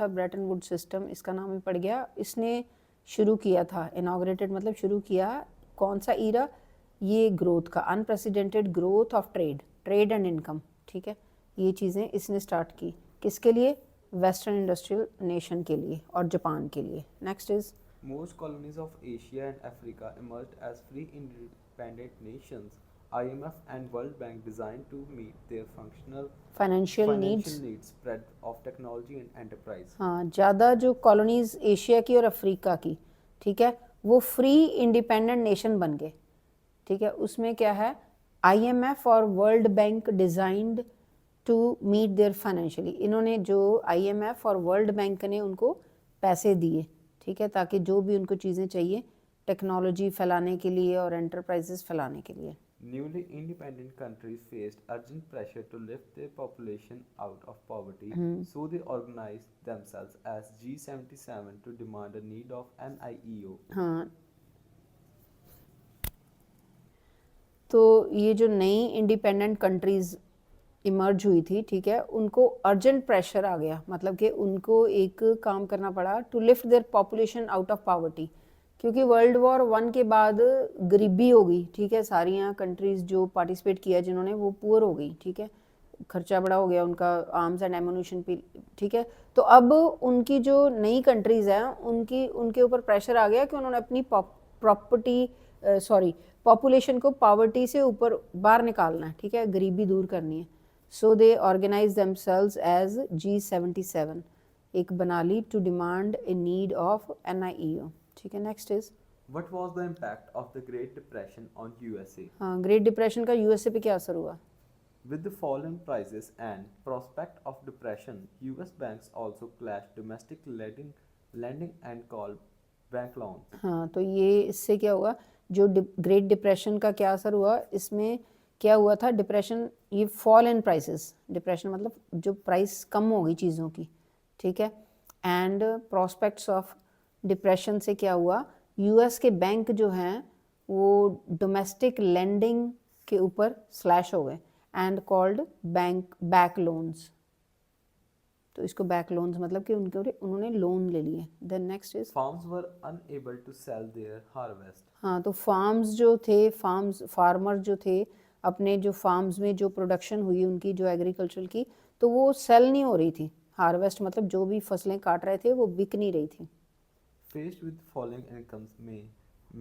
था Brayton would system, इसका नाम ही पड़ गया। इसने शुरू किया था, इनॉग्रेटेड मतलब शुरू किया कौन सा ईरा, ये ग्रोथ का, unprecedented growth of trade and income, ठीक है। ये चीज़ें इसने स्टार्ट की, किसके लिए, वेस्टर्न इंडस्ट्रियल नेशन के लिए और जापान के लिए। Next is Most colonies of Asia and Africa emerged as free independent nations. IMF and World Bank designed to meet their functional financial financial needs. needs spread of technology and enterprise. हाँ, ज़्यादा जो colonies Asia की और Africa की, ठीक है, वो free independent nation बन गए, ठीक है। उसमें क्या है, आईएमएफ और world bank designed to meet their financially, इन्होंने जो आईएमएफ और वर्ल्ड बैंक ने उनको पैसे दिए, ठीक है, ताकि जो भी उनको चीज़ें चाहिए टेक्नोलॉजी फैलाने के लिए और एंटरप्राइजेस फैलाने के लिए। Newly independent countries faced urgent pressure to lift their population out of poverty, so they organized themselves as G77 to demand a need of NIEO. हाँ, तो ये जो नई इंडिपेंडेंट कंट्रीज़ इमर्ज हुई थी, ठीक है, उनको अर्जेंट प्रेशर आ गया, मतलब कि उनको एक काम करना पड़ा to lift their population out of poverty, क्योंकि वर्ल्ड वॉर 1 के बाद गरीबी हो गई, ठीक है। सारी यहाँ कंट्रीज़ जो पार्टिसिपेट किया जिन्होंने, वो पुअर हो गई, ठीक है, खर्चा बड़ा हो गया उनका आर्म्स एंड एमुनिशन पे, ठीक है। तो अब उनकी जो नई कंट्रीज़ हैं उनकी उनके ऊपर प्रेशर आ गया कि उन्होंने अपनी प्रॉपर्टी पॉपुलेशन को पावर्टी से ऊपर बाहर निकालना है, ठीक है, गरीबी दूर करनी है। So they organise themselves as G77, एक बना ली to demand a need of NIEO, ठीक है। Next is What was the impact of the Great Depression on USA? हाँ, ग्रेट डिप्रेशन का यूएसए पे क्या असर हुआ। With the fall in prices and prospect of depression, US banks also clashed domestic lending and called bank loans. हाँ, तो ये इससे क्या हुआ, जो ग्रेट डिप्रेशन का क्या असर हुआ, इसमें क्या हुआ था, डिप्रेशन, ये फॉल इन प्राइसेस, डिप्रेशन मतलब जो प्राइस कम हो गई चीज़ों की, ठीक है। एंड प्रोस्पेक्ट्स ऑफ डिप्रेशन से क्या हुआ, यूएस के बैंक जो हैं वो डोमेस्टिक लेंडिंग के ऊपर स्लैश हो गए and called bank back loans. तो इसको बैक लोन्स मतलब कि उन्होंने लोन ले लिए। Then next is Farms were unable to sell their harvest. हाँ, तो फार्म्स जो थे, फार्मर जो थे, अपने जो फार्म्स में जो प्रोडक्शन हुई उनकी जो एग्रीकल्चर की, तो वो सेल नहीं हो रही थी। हार्वेस्ट मतलब जो भी फसलें काट रहे थे वो बिक नहीं रही थी। Faced with falling incomes,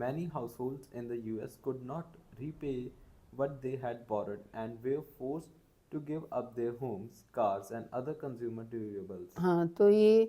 many households in the US could not repay what they had borrowed and were forced to give up their homes, cars, and other consumer durables. हाँ, तो ये